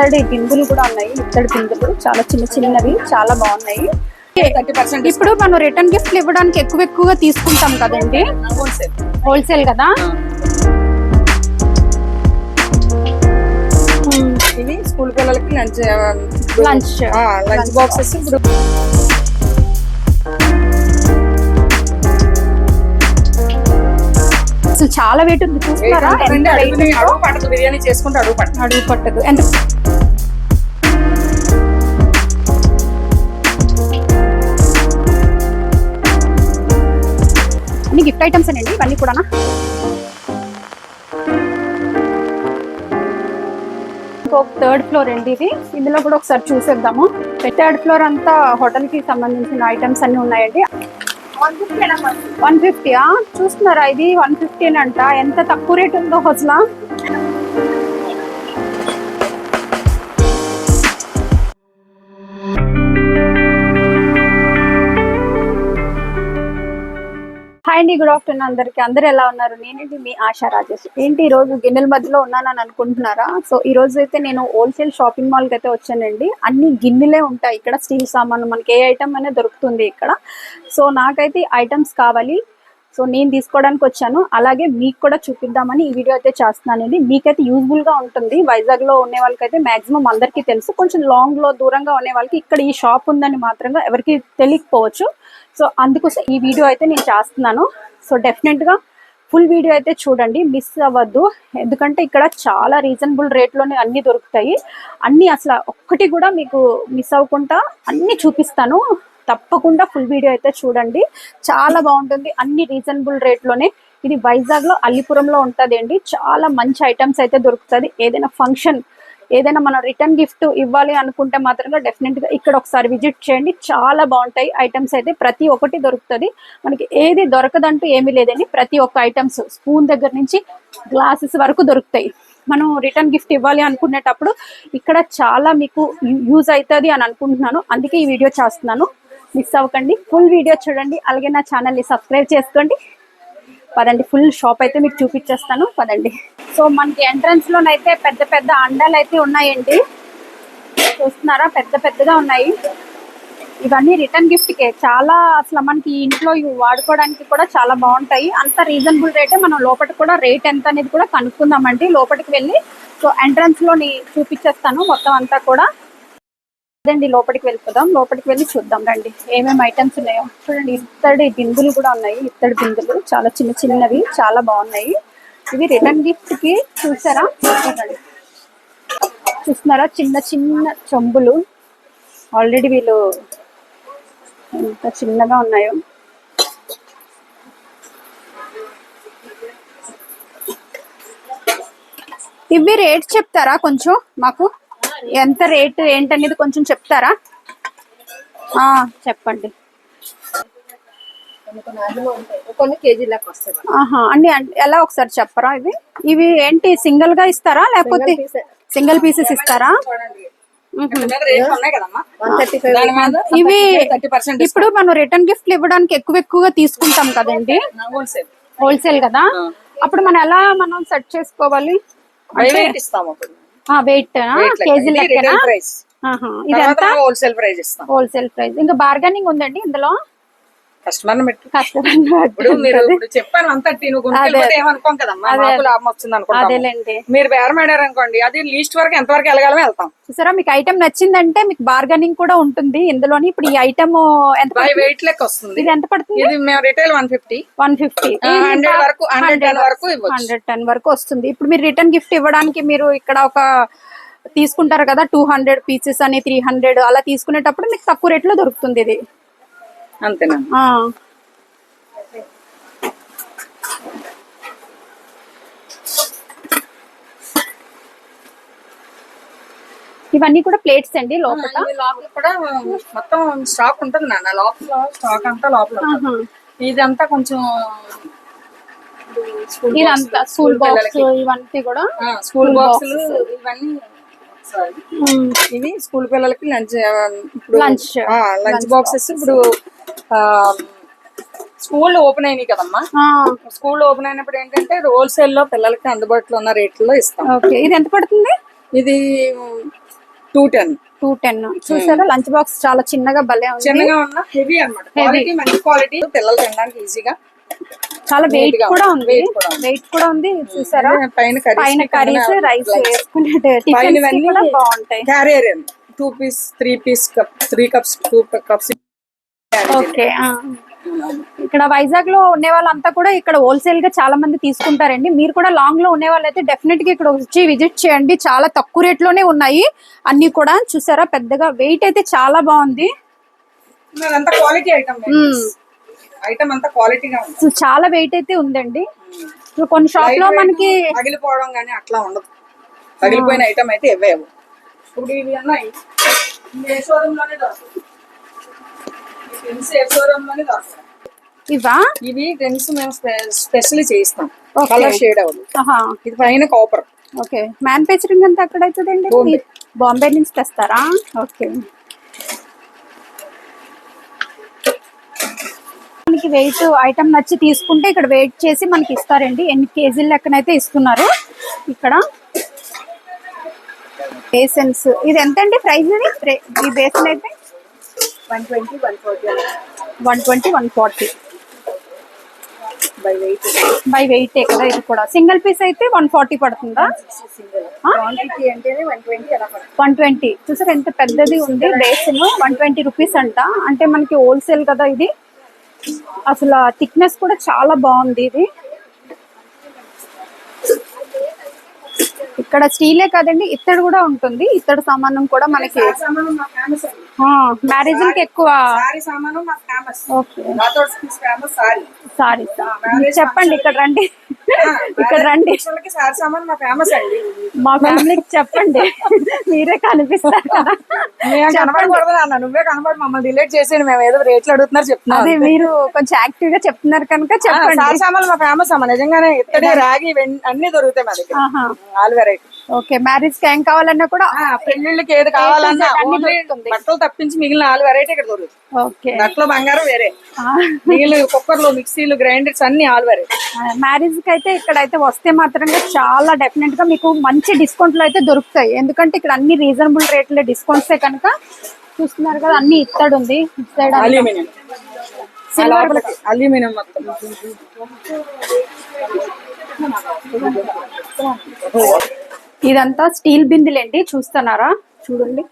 ఇత్తడి బిందులు కూడా ఉన్నాయి. ఇత్తడి బిందులు చాలా చిన్నవి చాలా బాగున్నాయి. ఇప్పుడు మనం రిటర్న్ గిఫ్ట్లు ఇవ్వడానికి ఎక్కువగా తీసుకుంటాం కదండి, హోల్సేల్ కదా. ఇది స్కూల్ పిల్లలకి లంచ్ బాక్సెస్. ఇప్పుడు అసలు చాలా వెయిట్ ఉంది చూస్తారా, అడుగు పట్టదు, బిర్యానీ చేసుకుంటే అడుగు పట్టదు. ఎంత అన్ని గిఫ్ట్ ఐటమ్స్ అండి ఇవన్నీ కూడా. థర్డ్ ఫ్లోర్ అండి ఇది. ఇందులో కూడా ఒకసారి చూసేద్దాము. థర్డ్ ఫ్లోర్ అంతా హోటల్ కి సంబంధించిన ఐటమ్స్ అన్ని ఉన్నాయండి. 150 చూస్తున్నారా, ఇది 150 అంట. ఎంత తక్కువ రేట్ ఉందో అసలు. హాయ్ అండి, గుడ్ ఆఫ్టర్నూన్ అందరికి. అందరు ఎలా ఉన్నారు? నేనేంటి మీ ఆశా రాజేష్. ఏంటి ఈ రోజు గిన్నెల మధ్యలో ఉన్నానని అనుకుంటున్నారా? సో ఈ రోజు అయితే నేను హోల్సేల్ షాపింగ్ మాల్ కి అయితే వచ్చానండి. అన్ని గిన్నెలే ఉంటాయి ఇక్కడ, స్టీల్ సామాన్లు, మనకి ఏ ఐటమ్ అనేది దొరుకుతుంది ఇక్కడ. సో నాకైతే ఐటమ్స్ కావాలి, సో నేను తీసుకోవడానికి వచ్చాను. అలాగే మీకు కూడా చూపిద్దామని ఈ వీడియో అయితే చేస్తున్నానండి. మీకైతే యూజ్ఫుల్ గా ఉంటుంది. వైజాగ్ లో ఉండే వాళ్ళకైతే మాక్సిమం అందరికీ తెలుసు. కొంచెం లాంగ్ లో దూరంగా ఉండే వాళ్ళకి ఇక్కడ ఈ షాప్ ఉందని మాత్రంగా ఎవరికి తెలియకపోవచ్చు. సో అందుకోసం ఈ వీడియో అయితే నేను చేస్తున్నాను. సో డెఫినెట్ గా ఫుల్ వీడియో అయితే చూడండి, మిస్ అవ్వద్దు. ఎందుకంటే ఇక్కడ చాలా రీజనబుల్ రేట్లోనే అన్ని దొరుకుతాయి. అన్ని అసలు ఒక్కటి కూడా మీకు మిస్ అవ్వకుండా అన్ని చూపిస్తాను. తప్పకుండా ఫుల్ వీడియో అయితే చూడండి, చాలా బాగుంటుంది. అన్ని రీజనబుల్ రేట్లోనే. ఇది వైజాగ్ లో అల్లిపురంలో ఉంటదండి. చాలా మంచి ఐటమ్స్ అయితే దొరుకుతుంది. ఏదైనా ఫంక్షన్, ఏదైనా మనం రిటర్న్ గిఫ్ట్ ఇవ్వాలి అనుకుంటే మాత్రంగా డెఫినెట్ గా ఇక్కడ ఒకసారి విజిట్ చేయండి. చాలా బాగుంటాయి ఐటమ్స్ అయితే, ప్రతి ఒక్కటి దొరుకుతుంది. మనకి ఏది దొరకదంటూ ఏమీ లేదండి. ప్రతి ఒక్క ఐటమ్స్, స్పూన్ దగ్గర నుంచి గ్లాసెస్ వరకు దొరుకుతాయి. మనం రిటర్న్ గిఫ్ట్ ఇవ్వాలి అనుకునేటప్పుడు ఇక్కడ చాలా మీకు యూజ్ అవుతుంది అని అనుకుంటున్నాను. అందుకే ఈ వీడియో చేస్తున్నాను. మిస్ అవ్వకండి, ఫుల్ వీడియో చూడండి. అలాగే నా ఛానల్ని సబ్స్క్రైబ్ చేసుకోండి. పదండి, ఫుల్ షాప్ అయితే మీకు చూపించేస్తాను, పదండి. సో మనకి ఎంట్రన్స్ లోనైతే పెద్ద పెద్ద అండాలు అయితే ఉన్నాయండి. చూస్తున్నారా, పెద్దగా ఉన్నాయి. ఇవన్నీ రిటర్న్ గిఫ్ట్ కే. చాలా అసలు మనకి ఇంట్లో ఇవి వాడుకోవడానికి కూడా చాలా బాగుంటాయి. అంత రీజనబుల్ రేటే. మనం లోపలికి కూడా రేట్ ఎంత అనేది కూడా కనుక్కుందామండి లోపలికి వెళ్ళి. సో ఎంట్రన్స్ లోని చూపించేస్తాను మొత్తం అంతా కూడా. అదండి, లోపలికి వెళ్ళిపోదాం. లోపలికి వెళ్ళి చూద్దాం రండి ఏమేమి ఐటమ్స్ ఉన్నాయో. చూడండి, ఇత్తడి బిందులు కూడా ఉన్నాయి. ఇత్తడి బిందులు చాలా చిన్నవి చాలా బాగున్నాయి. ఇవి రిటర్న్ గిఫ్ట్ కి. చూసారా, చూస్తున్నారా, చిన్న చెంబులు. ఆల్రెడీ వీళ్ళు ఎంత చిన్నగా ఉన్నాయో. ఇవి రేట్ చెప్తారా కొంచెం మాకు? ఎంత రేట్ ఏంటనేది కొంచెం చెప్తారా? చెప్పండి. కొన్ని కేజీలకు వస్తాయి. అన్ని ఎలా ఒకసారి చెప్పరా? ఇవి ఏంటి, సింగిల్ గా ఇస్తారా లేకపోతే సింగిల్ పీసెస్ ఇస్తారా? ఇవి ఇప్పుడు మనం రిటర్న్ గిఫ్ట్లు ఇవ్వడానికి ఎక్కువగా తీసుకుంటాం కదండి, హోల్సేల్ కదా. అప్పుడు మనం సెట్ చేసుకోవాలి? వెయిట్ కేజీ లెక్కన. ఇది ఎంత? హోల్సేల్ ప్రైస్ ఇస్తాం. Wholesale price. ఇంకా బార్గెనింగ్ ఉందండి ఇందులో? కస్టమర్ చెప్పాను అంత ఏమనుకోం కదమ్మా, లాభం వస్తుంది అనుకుంటా. మీరు బేరం ఆడారు అనుకోండి, అది లీస్ట్ వరకు ఎంత వరకు వెళ్ళగలమో వెళ్తాం. చూసారా, మీకు ఐటమ్ నచ్చిందంటే మీకు బార్గెనింగ్ కూడా ఉంటుంది ఇందులోని. ఇప్పుడు ఈ ఐటమ్ ఎంత వెయిట్ లెక్క వస్తుంది. ఇది ఎంత పడుతుంది? ఇది మేము రిటైల్ 150 100 వరకు 110 వరకు వస్తుంది. ఇప్పుడు మీరు రిటర్న్ గిఫ్ట్ ఇవ్వడానికి మీరు ఇక్కడ ఒక తీసుకుంటారు కదా, 200 పీసెస్ అని 300 అలా తీసుకునేటప్పుడు మీకు తక్కువ రేట్ లో దొరుకుతుంది ఇది. అంతేనా? ఇవన్నీ కూడా ప్లేట్స్ అండి. లోపల కూడా మొత్తం స్టాక్ ఉంటుంది నాన్న. లోపల స్టాక్ అంతా లోపల. ఇదంతా కొంచెం ఇదంతా స్కూల్ బాక్స్, ఇవన్నీ కూడా స్కూల్ బాక్సులు. ఇవన్నీ ఇవి స్కూల్ పిల్లలకి లంచ్ బాక్సెస్. ఇప్పుడు స్కూల్ ఓపెన్ అయినాయి కదమ్మా. స్కూల్ ఓపెన్ అయినప్పుడు ఏంటంటే హోల్సేల్ లో పిల్లలకి అందుబాటులో ఉన్న రేట్లలో ఇస్తాం. ఇది ఎంత పడుతుంది? ఇది 210. 210. చూసారా లంచ్ బాక్స్ చాలా చిన్నగా భలే ఉంది, చిన్నగా ఉన్న హెవీ అన్నమాట. క్వాలిటీ మంచి క్వాలిటీ, పిల్లలు తినడానికి ఈజీగా. చాలా వెయిట్ కూడా ఉంది, వెయిట్ కూడా ఉంది. చూసారా పైన కర్రీస్ రైస్ వేసుకునే టిఫిన్స్ కూడా బాగుంటాయి. Carrier 2 piece 3 piece cup 3 cups 2 cups. Okay. ఇక్కడ వైజాగ్ లో ఉండే వాళ్ళంతా కూడా ఇక్కడ హోల్సేల్ గా చాలా మంది తీసుకుంటారండి. మీరు కూడా లాంగ్ లో ఉండే వాళ్ళైతే డెఫినెట్ గా ఇక్కడ వచ్చి విజిట్ చేయండి. చాలా తక్కువ రేట్ లోనే ఉన్నాయి అన్ని కూడా. చూసారా పెద్దగా వెయిట్ అయితే చాలా బాగుంది. క్వాలిటీ ఐటమ్ అంతా క్వాలిటీగా ఉంది. చాలా వెయిట్ అయితే ఉందండి. కొన్ని షాప్ లో మనకి పగిలిపోవడం గానీ అట్లా ఉండదు. పగిలిపోయిన ఐటమ్ అయితే ఇవ్వేవు. ఇప్పుడు ఇవి అన్నాయి షోరూమ్ లోనే దొరుకుతాయి. ఇవా ఇవి ట్రెండ్స్ మేము స్పెషల్లీ చేయిస్తాం. కలర్ షేడ్ అవ్వదు. ఇది పైన కాపర్. ఓకే. మ్యానుఫ్యాక్చరింగ్ అంతా ఎక్కడ అవుతుందండి? బాంబే నుంచి తెస్తారా? ఓకే. మనకి వెయిట్ ఐటమ్ నచ్చి తీసుకుంటే ఇక్కడ వెయిట్ చేసి మనకి ఇస్తారండి. ఎన్ని కేజీల లెక్కనైతే ఇస్తున్నారు ఇక్కడ. బేసన్స్ ఇది ఎంత అండి ప్రైస్? ఇది ఈ బేసన్ అయితే 120, 140. 120, 140 బై వెయిట్ కదా. ఇది కూడా సింగిల్ పీస్ అయితే 140 పడుతుందా? 120. చూసారు ఎంత పెద్దది ఉంది బేసన్. 120 రూపీస్ అంట. అంటే మనకి హోల్సేల్ కదా ఇది. అసలు థిక్నెస్ కూడా చాలా బాగుంది ఇది. ఇక్కడ స్టీలే కాదండి, ఇత్తడి కూడా ఉంటుంది. ఇత్తడి సామానం కూడా మనకి మ్యారేజ్ కి ఎక్కువ. సారీ చెప్పండి, ఇక్కడ రండి, ఇక్కడ రండి, మా ఫ్యామిలీకి చెప్పండి. మీరే కనిపిస్తారు కదా. నువ్వే కనబడి మమ్మల్ని రిలేట్ చేసి మేము ఏదో రేట్లు అడుగుతున్నారు చెప్తున్నా. అదే మీరు కొంచెం యాక్టివ్ గా చెప్తున్నారు కనుక చెప్పండి. సారీ సామాన్లు మా ఫేమస్ అమ్మ. నిజంగానే ఇత్తడి, రాగి, అన్ని దొరుకుతాయి మా దగ్గర. All variety. ఓకే. మ్యారేజ్ కి ఏం కావాలన్నా కూడా, పెళ్లిళ్ళకి ఏది కావాలన్నా బట్టలు తప్పించి మిగిలిన ఆల్ వెరైటీ ఇక్కడ దొరుకుతుంది. ఓకే. బట్టలు బంగారం వేరే, మిగిలిన కుక్కర్లు, మిక్సీలు, గ్రైండర్స్ అన్ని ఆల్ వెరైటీ. మ్యారేజ్ కి అయితే ఇక్కడ అయితే వస్తే మాత్రంగా చాలా డెఫినెట్ గా మీకు మంచి డిస్కౌంట్లు అయితే దొరుకుతాయి. ఎందుకంటే ఇక్కడ అన్ని రీజనబుల్ రేట్లే డిస్కౌంట్సే కనుక. చూస్తున్నారు కదా అన్ని ఇత్తడి ఉంది. అల్యూమినియం, అల్యూమినియం మొత్తం. ఇదంతా స్టీల్ బిందులేండి. చూస్తున్నారా? చూడండి,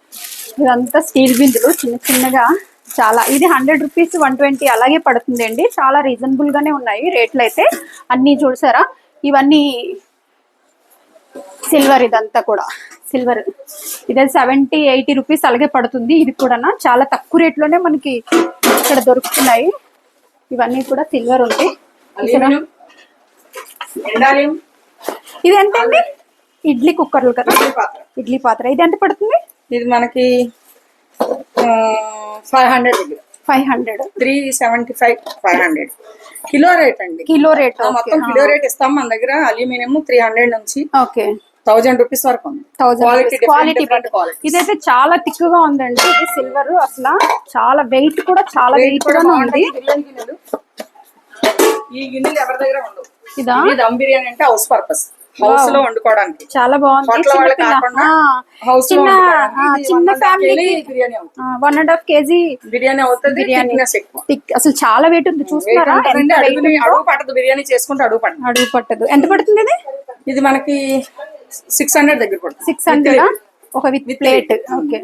ఇదంతా స్టీల్ బిందులు చిన్న చిన్నగా. చాలా ఇది 100 రూపీస్ 120 అలాగే పడుతుంది అండి. చాలా రీజనబుల్ గానే ఉన్నాయి రేట్లు అయితే అన్ని. చూసారా ఇవన్నీ సిల్వర్. ఇదంతా కూడా సిల్వర్. ఇదే 70-80 రూపీస్ అలాగే పడుతుంది. ఇది కూడా చాలా తక్కువ రేట్లోనే మనకి ఇక్కడ దొరుకుతున్నాయి. ఇవన్నీ కూడా సిల్వర్ ఉంది. ఇది ఎంత అండి? ఇడ్లీ కుక్కర్లు కదా, ఇడ్లీ పాత్ర. ఇది ఎంత పడుతుంది? ఇది మనకి 500. 500. 375, 500 కిలో రేట్ అండి. కిలో రేట్ మొత్తం కిలో రేట్ ఇస్తాం మన దగ్గర. అల్యూమినియం 300 నుంచి 1000 రూపీస్ వరకు ఉంది. క్వాలిటీ. ఇదైతే చాలా తిక్కుగా ఉందండి. ఇది సిల్వర్. అసలు చాలా వెయిట్ కూడా చాలా వెయిట్ గా ఉంది. ఈ గిన్నెలు ఎవరి దగ్గర ఉండవు. ఇదా దమ్ బిర్యానీ అంటే హౌస్ పర్పస్, హౌస్ లో వండుకోవడానికి చాలా బాగుంది. చిన్న ఫ్యామిలీ 1.5 kg బిర్యానీ అవుతుంది. బిర్యానీ అసలు చాలా వెయిట్ ఉంది. చూస్తున్నారా? అడుగు పట్టదు. బిర్యానీ చేసుకుంటే అడుగు పట్టదు. ఎంత పడుతుంది ఇది? ఇది మనకి 600 దగ్గర పడుతుంది. 600 ఒక with plate. Okay.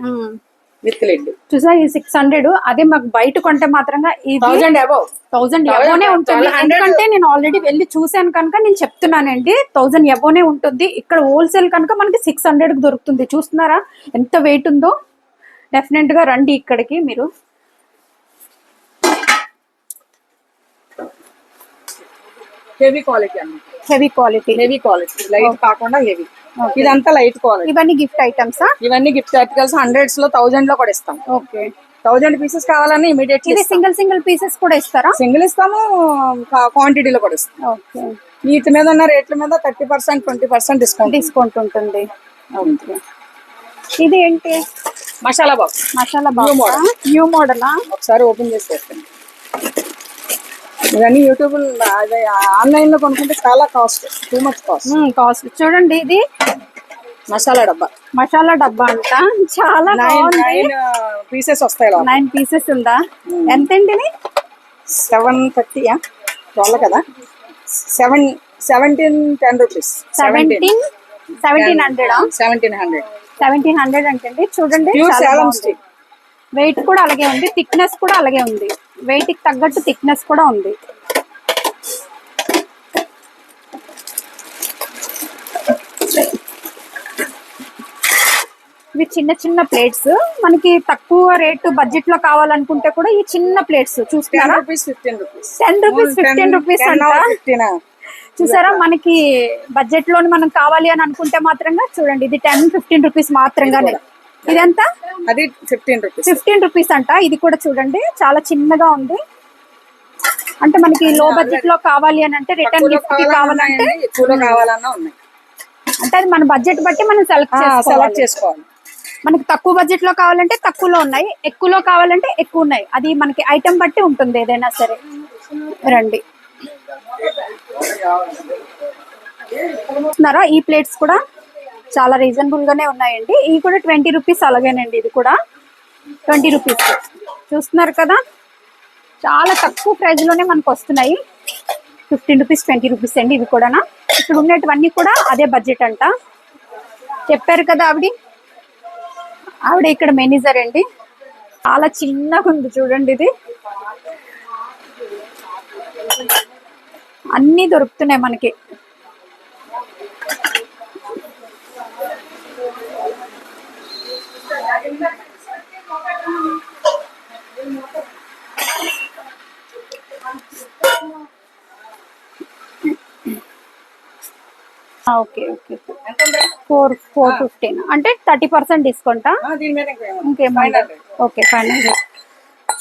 With lid. చూసా ఈ 600. అదే మాకు బయట కొంటే మాత్రంగా 1000 అబోనే ఉంటుంది. ఎందుకంటే నేను ఆల్రెడీ వెళ్ళి చూసాను కనుక నేను చెప్తున్నానండి. 1000 అబోనే ఉంటుంది. ఇక్కడ హోల్సేల్ కనుక మనకి 600 కి దొరుకుతుంది. చూస్తున్నారా ఎంత వెయిట్ ఉందో? డెఫినెట్ గా రండి ఇక్కడికి మీరు. హెవీ క్వాలిటీ అన్నమాట. Heavy quality. లైట్ కాకుండా హెవీ. ఇదంతా లైట్ క్వాలిటీ. ఇవన్నీ గిఫ్ట్ ఐటమ్స్. ఇవన్నీ గిఫ్ట్ ఆర్టికల్స్. 100s లో 1000 లో కూడా ఇస్తాం. ఓకే. 1000 పీసెస్ కావాలని ఇమీడియట్లీ. ఇది సింగిల్ పీసెస్ కూడా ఇస్తారా? సింగిల్ ఇస్తాము, క్వాంటిటీలో కూడా ఇస్తాం. ఓకే. వీటి మీద ఉన్న రేట్ల మీద 30%, 20% డిస్కౌంట్ ఉంటుంది. ఓకే. ఇది ఏంటి? మసాలా బాక్స్. New model. ఒకసారి ఓపెన్ చేసి పెట్టండి. ఇవన్నీ యూట్యూబ్ ఆన్లైన్ లో కొనుక్కుంటే చాలా కాస్ట్. Too much cost. చూడండి ఇది మసాలా డబ్బా మసాలా డబ్బా అంట, చాలా 9 బాగుంది. పీసెస్ వస్తాయి లోపల. 9 పీసెస్ ఉందా? ఎంతండి ఇది? 730 12 కదా, 1710 రూపీస్. 1700 1700 1700 అంటే చూడండి, ప్యూర్ చాలా సేలం బాగుంది. స్టిక్. వెయిట్ కూడా అలాగే ఉంది, థిక్నెస్ కూడా అలాగే ఉంది, వెయిట్ కి తగ్గట్టు థిక్నెస్ కూడా ఉంది. ఇవి చిన్న చిన్న ప్లేట్స్, మనకి తక్కువ రేటు బడ్జెట్ లో కావాలనుకుంటే కూడా ఈ చిన్న ప్లేట్స్ 10 చూస్తున్నారా, రూపీస్ 15 రూపీస్. 10 రూపీస్ 15 రూపీస్ అంట. 15. చూసారా, మనకి బడ్జెట్ లోని మనం కావాలి అని అనుకుంటే మాత్రంగా చూడండి, ఇది 10-15 రూపీస్ మాత్రంగానే. ఇదంతా అది 15 రూపీస్. 15 రూపీస్ అంట. ఇది కూడా చూడండి, చాలా చిన్నగా ఉంది. అంటే మనకి లో బడ్జెట్ లో కావాలి అని అంటే, రిటర్న్ తక్కువలో గిఫ్ట్ కావాలంటే, ఎక్కువలో కావాలన్నా ఉన్నాయి. అంటే అది మన బడ్జెట్ బట్టి మనం సెలెక్ట్ సెలెక్ట్ చేసుకోవాలి. మనకి తక్కువ బడ్జెట్ లో కావాలంటే తక్కువలో ఉన్నాయి, ఎక్కువలో కావాలంటే ఎక్కువ ఉన్నాయి. అది మనకి ఐటమ్ బట్టి ఉంటుంది ఏదైనా సరే. రండి, చూస్తున్నారా, ఈ ప్లేట్స్ కూడా చాలా రీజనబుల్ గానే ఉన్నాయండి. ఇవి కూడా 20 రూపీస్ అలాగేనండి. ఇది కూడా 20 రూపీస్. చూస్తున్నారు కదా, చాలా తక్కువ ప్రైస్ లోనే మనకు వస్తున్నాయి. 15 రూపీస్ 20 రూపీస్ అండి ఇవి కూడా. ఇక్కడ ఉన్నటువన్నీ కూడా అదే బడ్జెట్ అంట. చెప్పారు కదా ఆవిడ ఇక్కడ మేనేజర్ అండి. చాలా చిన్నగా ఉంది చూడండి. ఇది అన్నీ దొరుకుతున్నాయి మనకి. ఓకే ఓకే, 415 అంటే 30% డిస్కౌంట్. దీని మీద ఇంకేమన్నా? ఓకే, 500.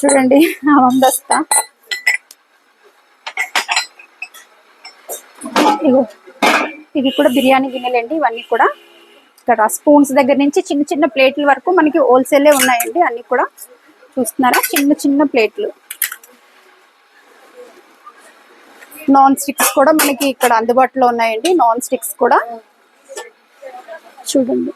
చూడండి, వందస్తా. ఇగో ఇవి కూడా బిర్యానీ గిన్నెలండి. ఇవన్నీ కూడా ఇక్కడ స్పూన్స్ దగ్గర నుంచి చిన్న చిన్న ప్లేట్ల వరకు మనకి హోల్సేలే ఉన్నాయండి. అన్ని కూడా చూస్తున్నారా, చిన్న చిన్న ప్లేట్లు. నాన్ స్టిక్స్ కూడా మనకి ఇక్కడ అందుబాటులో ఉన్నాయండి. నాన్ స్టిక్స్ కూడా చూడండి,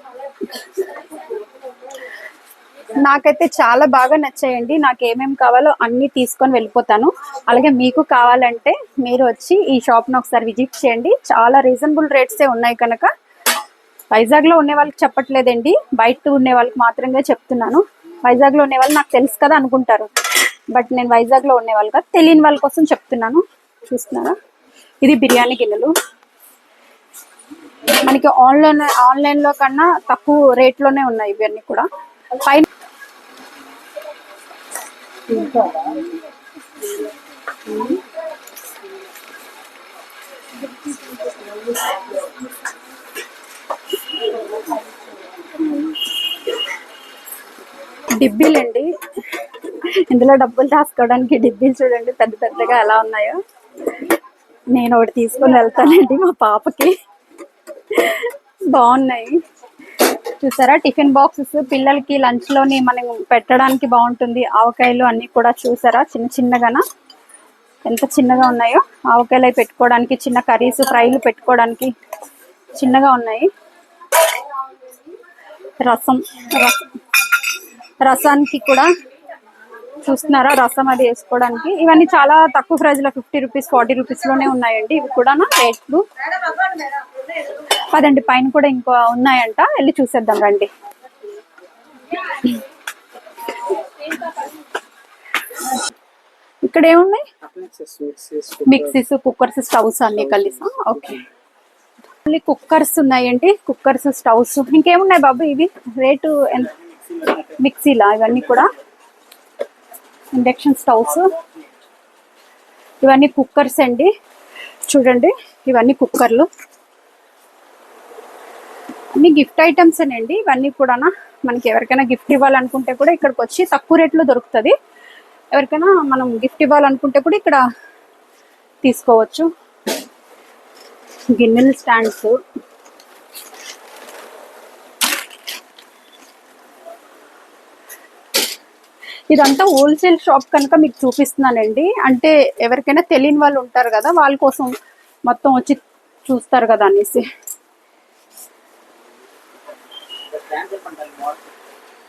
నాకైతే చాలా బాగా నచ్చాయండి. నాకు ఏమేమి కావాలో అన్ని తీసుకొని వెళ్ళిపోతాను. అలాగే మీకు కావాలంటే మీరు వచ్చి ఈ షాప్ను ఒకసారి విజిట్ చేయండి. చాలా రీజనబుల్ రేట్సే ఉన్నాయి కనుక. వైజాగ్లో ఉండే వాళ్ళకి చెప్పట్లేదండి, బయట ఉండే వాళ్ళకి మాత్రమే చెప్తున్నాను. వైజాగ్లో ఉండే వాళ్ళు నాకు తెలుసు కదా అనుకుంటారు, బట్ నేను వైజాగ్లో ఉండే వాళ్ళు కదా, తెలియని వాళ్ళ కోసం చెప్తున్నాను. చూస్తున్నారా, ఇది బిర్యానీ గిన్నెలు. మనకి ఆన్లైన్లో కన్నా తక్కువ రేట్లోనే ఉన్నాయి ఇవన్నీ కూడా. పైన డిబ్బీలండి, ఇందులో డబ్బులు దాచుకోవడానికి డిబ్బీలు చూడండి పెద్ద పెద్దగా ఎలా ఉన్నాయో. నేను ఒకటి తీసుకొని వెళ్తానండి మా పాపకి. బాగున్నాయి చూసారా, టిఫిన్ బాక్సెస్ పిల్లలకి లంచ్ లోని మనం పెట్టడానికి బాగుంటుంది. ఆవకాయలు అన్ని కూడా చూసారా, చిన్న చిన్నగానా ఎంత చిన్నగా ఉన్నాయో. ఆవకాయలు అవి పెట్టుకోవడానికి, చిన్న కర్రీస్ ఫ్రైలు పెట్టుకోవడానికి చిన్నగా ఉన్నాయి. రసానికి కూడా చూస్తున్నారా, రసం అది వేసుకోవడానికి. ఇవన్నీ చాలా తక్కువ ప్రైస్ లో 50 రూపీస్ 40 రూపీస్ లోనే ఉన్నాయండి. ఇవి కూడా రేట్లు. పదండి, పైన కూడా ఇంకో ఉన్నాయంట, వెళ్ళి చూసేద్దాం రండి. ఇక్కడ ఏమున్నాయి? మిక్సీస్, కుక్కర్స్, స్టవ్స్ అన్ని కలిసా? ఓకే, కుక్కర్స్ ఉన్నాయండి, కుక్కర్స్, స్టవ్స్. ఇంకేమున్నాయి బాబు ఇవి రేటు ఎంత? మిక్సీలా ఇవన్నీ కూడా? ఇండక్షన్ స్టవ్స్, ఇవన్నీ కుక్కర్స్ అండి. చూడండి, ఇవన్నీ కుక్కర్లు, అన్ని గిఫ్ట్ ఐటమ్స్ అండి ఇవన్నీ కూడా. మనకి ఎవరికైనా గిఫ్ట్ ఇవ్వాలనుకుంటే కూడా ఇక్కడికి వచ్చి తక్కువ రేట్లో దొరుకుతుంది. ఎవరికైనా మనం గిఫ్ట్ ఇవ్వాలనుకుంటే కూడా ఇక్కడ తీసుకోవచ్చు. గిన్నెల స్టాండ్స్, ఇదంతా హోల్సేల్ షాప్ కనుక మీకు చూపిస్తున్నానండి. అంటే ఎవరికైనా తెలియని వాళ్ళు ఉంటారు కదా, వాళ్ళ కోసం మొత్తం వచ్చి చూస్తారు కదా అనేసి.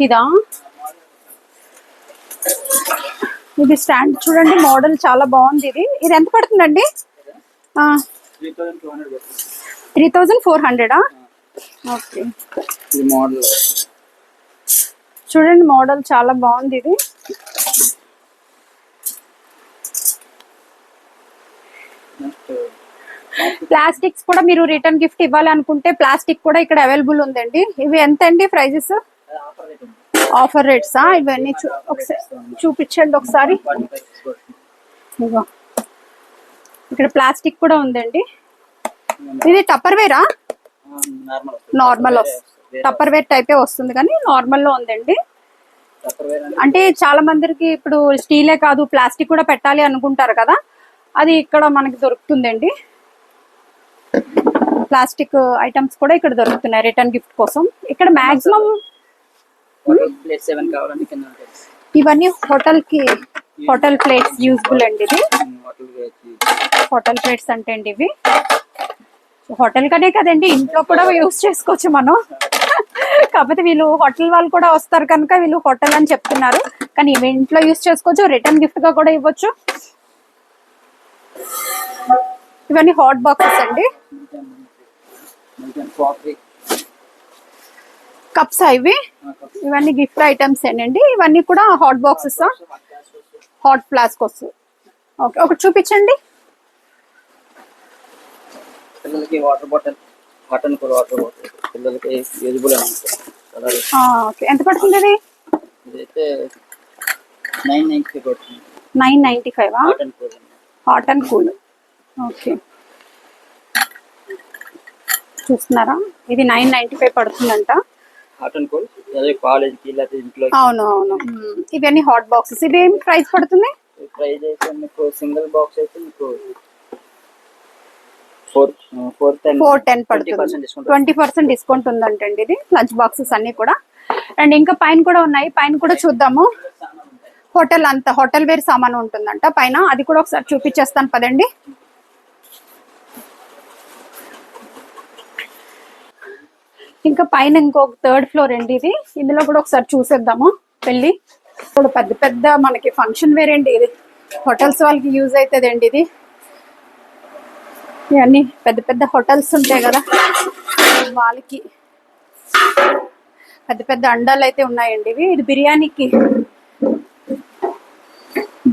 ఇదా, ఇది స్టాండ్ చూడండి, మోడల్ చాలా బాగుంది. ఇది ఇది ఎంత పడుతుందండి? 3,400. ఓకే, చూడండి మోడల్ చాలా బాగుంది. ఇది ప్లాస్టిక్స్ కూడా మీరు రిటర్న్ గిఫ్ట్ ఇవ్వాలి అనుకుంటే ప్లాస్టిక్ కూడా ఇక్కడ అవైలబుల్ ఉందండి. ఇవి ఎంత అండి ప్రైజెస్? ఆఫర్ రేట్సా? ఇవన్నీ ఒకసారి చూపించండి ఒకసారి. ఇగో ఇక్కడ ప్లాస్టిక్ కూడా ఉందండి. ఇది టప్పర్ వేరా? నార్మల్ టప్పర్ వేర్ టైపే వస్తుంది కానీ నార్మల్ లో ఉందండి. అంటే చాలా మందికి ఇప్పుడు స్టీలే కాదు ప్లాస్టిక్ కూడా పెట్టాలి అనుకుంటారు కదా, అది ఇక్కడ మనకి దొరుకుతుందండి. ప్లాస్టిక్ ఐటమ్స్ కూడా ఇక్కడ దొరుకుతున్నాయి రిటర్న్ గిఫ్ట్ కోసం. ఇక్కడ మాక్సిమం ఇవన్నీ హోటల్ ప్లేట్స్ యూజ్ఫుల్ అండి. ఇది హోటల్ ప్లేట్స్ అంటే అండి ఇవి హోటల్ కనే కదండి, ఇంట్లో కూడా యూజ్ చేసుకోవచ్చు మనం. కాకపోతే వీళ్ళు హోటల్ వాళ్ళు కూడా వస్తారు కనుక వీళ్ళు హోటల్ అని చెప్తున్నారు, కానీ ఇవి ఇంట్లో యూజ్ చేసుకోవచ్చు, రిటర్న్ గిఫ్ట్ గా కూడా ఇవ్వచ్చు. ఇవన్నీ హాట్ బాక్సెస్ అండి. కప్స్ ఇవి, ఇవన్నీ గిఫ్ట్ ఐటమ్స్ ఏనండి. ఇవన్నీ కూడా hot boxes, hot flasks. Okay, ఒకటి చూపించండి. పిల్లలకి water bottle, hot and cool water bottle పిల్లలకి యూజబుల్ అని. ఓకే, ఎంత పడుతుంది ఇది? ఇదైతే 995 పడుతుంది. 995 హాట్ అండ్ కూల్. ఓకే, చూస్తున్నారా, ఇది 995 పడుతుందంట హాట్ అండ్ కూల్. అదే కాలేజ్కి లేకపోతే ఇంట్లో. అవును. ఇవన్నీ హాట్ బాక్సెస్. ఇవి ఏం ప్రైస్ పడుతుంది? ప్రైస్ అయితే మీకు సింగిల్ బాక్స్ అయితే మీకు 410 పడుతుంది. 20% డిస్కౌంట్ ఉందంటండి. ఇది లంచ్ బాక్సెస్ అన్ని కూడా. అండ్ ఇంకా పైన కూడా ఉన్నాయి, పైన కూడా చూద్దాము. హోటల్ వేర్ సామాన్ ఉంటుందంట పైన, అది కూడా ఒకసారి చూపించేస్తాను పదండి. ఇంకా పైన ఇంకొక 3rd ఫ్లోర్ అండి ఇది. ఇందులో కూడా ఒకసారి చూసేద్దాము. పెళ్లి ఇప్పుడు పెద్ద మనకి ఫంక్షన్ వేర్ అండి ఇది, హోటల్స్ వాళ్ళకి యూజ్ అవుతుంది అండి ఇది. ఇవన్నీ పెద్ద హోటల్స్ ఉంటాయి కదా వాళ్ళకి పెద్ద అండాలు అయితే ఉన్నాయండి ఇవి. ఇది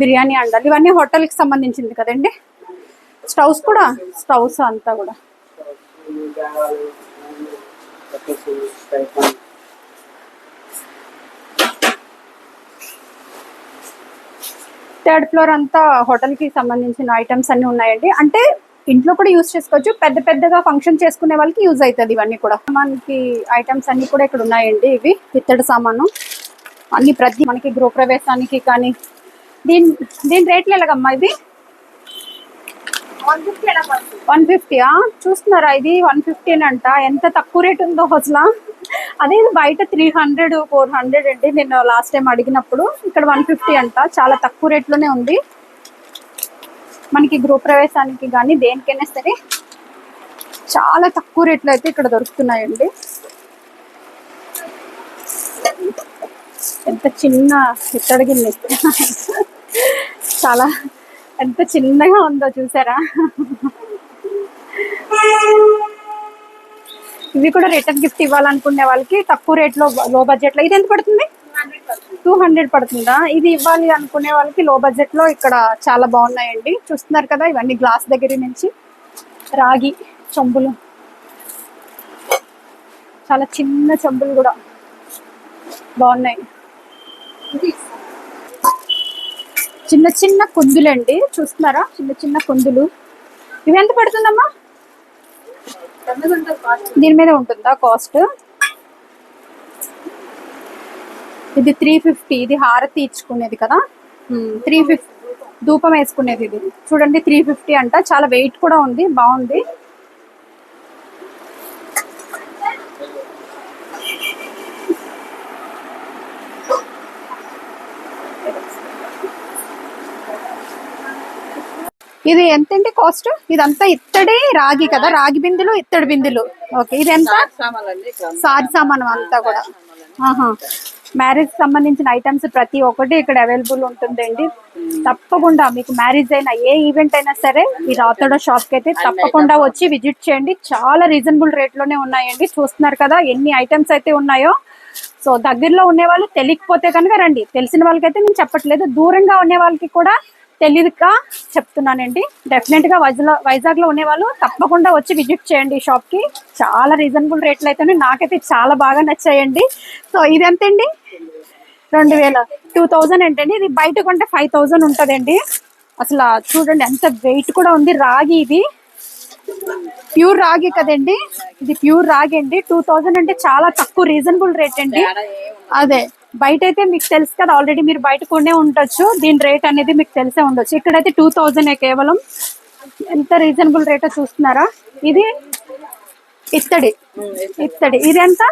బిర్యానీ అండాలు. ఇవన్నీ హోటల్ కి సంబంధించింది కదండి. స్టవ్స్ అంతా కూడా. థర్డ్ ఫ్లోర్ అంతా హోటల్ కి సంబంధించిన ఐటమ్స్ అన్ని ఉన్నాయండి. అంటే ఇంట్లో కూడా యూజ్ చేసుకోవచ్చు, పెద్దగా ఫంక్షన్ చేసుకునే వాళ్ళకి యూజ్ అవుతుంది. ఇవన్నీ కూడా మనకి ఐటమ్స్ అన్ని కూడా ఇక్కడ ఉన్నాయండి. ఇవి ఇత్తడి సామాను అన్ని ప్రతి మనకి గృహప్రవేశానికి కానీ. దీని రేట్లు ఎలాగమ్మా? ఇది 150. చూస్తున్నారా, ఇది 150 అంట. ఎంత తక్కువ రేట్ ఉందో అసలు. అదే బయట 300 400 అండి. నేను లాస్ట్ టైం అడిగినప్పుడు ఇక్కడ 150 అంట. చాలా తక్కువ రేట్లోనే ఉంది. మనకి గృహప్రవేశానికి కానీ దేనికైనా సరే చాలా తక్కువ రేట్లో అయితే ఇక్కడ దొరుకుతున్నాయండి. ఎంత చిన్న ఇత్తడి గిన్నె, చాలా ఎంత చిన్నగా ఉందో చూసారా. ఇవి కూడా రిటర్న్ గిఫ్ట్ ఇవ్వాలనుకునే వాళ్ళకి తక్కువ రేట్లో, లో బడ్జెట్ లో. ఇది ఎంత పడుతుంది? 200 పడుతుందా? ఇది ఇవ్వాలి అనుకునే వాళ్ళకి లో బడ్జెట్ లో ఇక్కడ చాలా బాగున్నాయండి. చూస్తున్నారు కదా, ఇవన్నీ గ్లాస్ దగ్గర నుంచి రాగి చెంబులు, చాలా చిన్న చెంబులు కూడా బాగున్నాయి. చిన్న కుందులండి. చూస్తున్నారా, చిన్న కుందులు. ఇవి ఎంత పడుతుందమ్మా? దీని మీద ఉంటుందా కాస్ట్? ఇది 350. ఇది హారతి ఇచ్చుకునేది కదా, 350. ధూపం వేసుకునేది ఇది. చూడండి 350 అంట. చాలా వెయిట్ కూడా ఉంది, బాగుంది. ఇది ఎంతండి కాస్ట్? ఇదంతా ఇత్తడి రాగి కదా, రాగి బిందులు ఇత్తడి బిందులు. ఓకే, ఇది ఎంత? సామాన్లండి ఇక్కడ సారి సామానం అంతా కూడా. ఆహా, మ్యారేజ్ సంబంధించిన ఐటమ్స్ ప్రతి ఒక్కటి ఇక్కడ అవైలబుల్ ఉంటుందండి. తప్పకుండా మీకు మ్యారేజ్ అయినా ఏ ఈవెంట్ అయినా సరే ఈ రాతోడ షాప్ కి అయితే తప్పకుండా వచ్చి విజిట్ చేయండి. చాలా రీజనబుల్ రేట్ లోనే ఉన్నాయండి. చూస్తున్నారు కదా ఎన్ని ఐటమ్స్ అయితే ఉన్నాయో. సో దగ్గరలో ఉండే వాళ్ళు తెలియకపోతే కనుక రండి, తెలిసిన వాళ్ళకైతే నేను చెప్పట్లేదు, దూరంగా ఉండే వాళ్ళకి కూడా తెలియదుగా చెప్తున్నానండి. డెఫినెట్ గా వైజాగ్ లో ఉండే వాళ్ళు తప్పకుండా వచ్చి విజిట్ చేయండి ఈ షాప్ కి. చాలా రీజనబుల్ రేట్లు అయితే నాకైతే చాలా బాగా నచ్చాయండి. సో ఇది ఎంతండి? 2000 ఏంటండి? ఇది బయట కొంటే 5000 ఉంటుందండి. అసలు చూడండి ఎంత వెయిట్ కూడా ఉంది. రాగి, ఇది ప్యూర్ రాగి కదండి, ఇది ప్యూర్ రాగి అండి. 2000 అంటే చాలా తక్కువ, రీజనబుల్ రేట్ అండి. అదే బయట అయితే మీకు తెలుసు కదా, ఆల్రెడీ మీరు బయట కొనే ఉండొచ్చు, దీని రేట్ అనేది మీకు తెలిసే ఉండొచ్చు. ఇక్కడైతే 2000 కేవలం. ఎంత రీజనబుల్ రేటో చూస్తున్నారా? ఇది ఇత్తడి, ఇది ఎంత?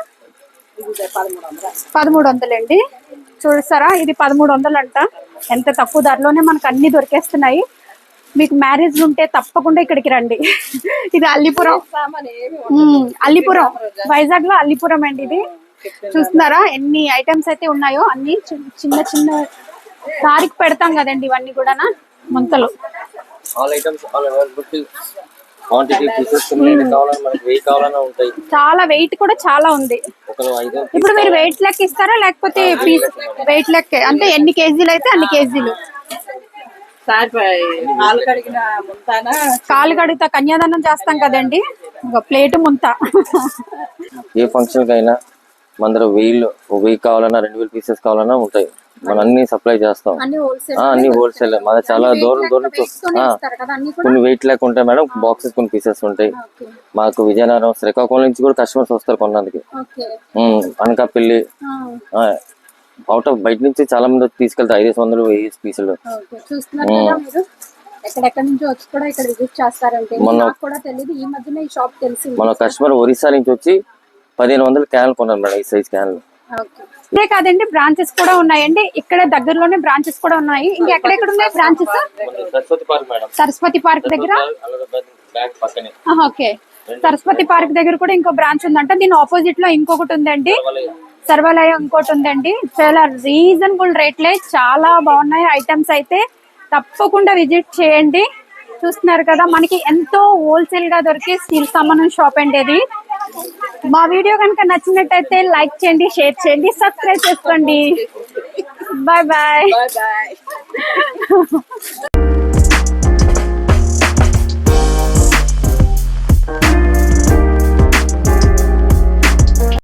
1300 అండి. చూస్తారా, ఇది 1300 అంట. ఎంత తక్కువ ధరలోనే మనకు అన్ని దొరికేస్తున్నాయి. మీకు మ్యారేజ్లు ఉంటే తప్పకుండా ఇక్కడికి రండి. ఇది అల్లిపురం, అల్లిపురం వైజాగ్ లో అల్లిపురం అండి. ఇది చూస్తున్నారా ఎన్ని ఐటమ్స్ అయితే ఉన్నాయో, అన్ని చిన్న చిన్న దారికి పెడతాం కదండి, ఇవన్నీ కూడా ముంతలు. All items all available quantity pieces కావాలన్నా మనకి 1000 కావాలన్నా ఉంటాయి. చాలా వెయిట్ కూడా చాలా ఉంది. ఇప్పుడు మీరు వెయిట్ లెక్క ఇస్తారా లేకపోతే పీస్? వెయిట్ లెక్క అంటే ఎన్ని కేజీలు అయితే అన్ని కేజీలు. కాలు కడిగితే కన్యాదానం చేస్తాం కదండి, ప్లేట్ ముంత. ఏ ఫంక్షన్ కైనా మన దగ్గర 1000 కావాలన్నా 2000 పీసెస్ కావాలన్నా ఉంటాయి. మనం అన్ని సప్లై చేస్తాం, అన్ని హోల్సేల్. మన చాలా దూరం కొన్ని వెయిట్ లేక ఉంటాయి మేడం, బాక్సెస్ కొన్ని పీసెస్ ఉంటాయి. మాకు విజయనగరం, శ్రీకాకుళం నుంచి కూడా కస్టమర్స్ వస్తారు కొన్నందుకు. అనకాపల్లి, అవుట్ ఆఫ్ బయట నుంచి చాలా మంది తీసుకెళ్తారు 500 1000 పీసులు. ఎక్కడెక్కడ నుంచి వచ్చి కూడా ఇక్కడ విజిట్ చేస్తారంటే నాకు కూడా తెలియదు, ఈ మధ్యన ఈ షాప్ తెలిసింది. మన కస్టమర్ ఒరిస్సా నుంచి వచ్చి 1500 క్యాన్లు కొన్నారు మేడం, ఈ సైజ్ క్యాన్లు. ఇదే కాదండి, బ్రాంచెస్ కూడా ఉన్నాయండి. ఇక్కడ దగ్గరలోనే బ్రాంచెస్ కూడా ఉన్నాయి. ఇంకా ఎక్కడెక్కడ ఉన్నాయి బ్రాంచెస్? సరస్వతి పార్క్ దగ్గర. ఓకే, సరస్వతి పార్క్ దగ్గర కూడా ఇంకో బ్రాంచ్ ఉందంట. దీని ఆపోజిట్ లో ఇంకొకటి ఉందండి, సర్వాలయం ఇంకోటి ఉందండి. చాలా రీజనబుల్ రేట్లే, చాలా బాగున్నాయి ఐటమ్స్ అయితే. తప్పకుండా విజిట్ చేయండి. చూస్తున్నారు కదా మనకి ఎంతో హోల్సేల్ గా దొరికే స్టీల్ సామాన్ షాప్ అండి ఇది. మా వీడియో కనుక నచ్చినట్టయితే లైక్ చేయండి, షేర్ చేయండి, సబ్స్క్రైబ్ చేసుకోండి. Bye bye.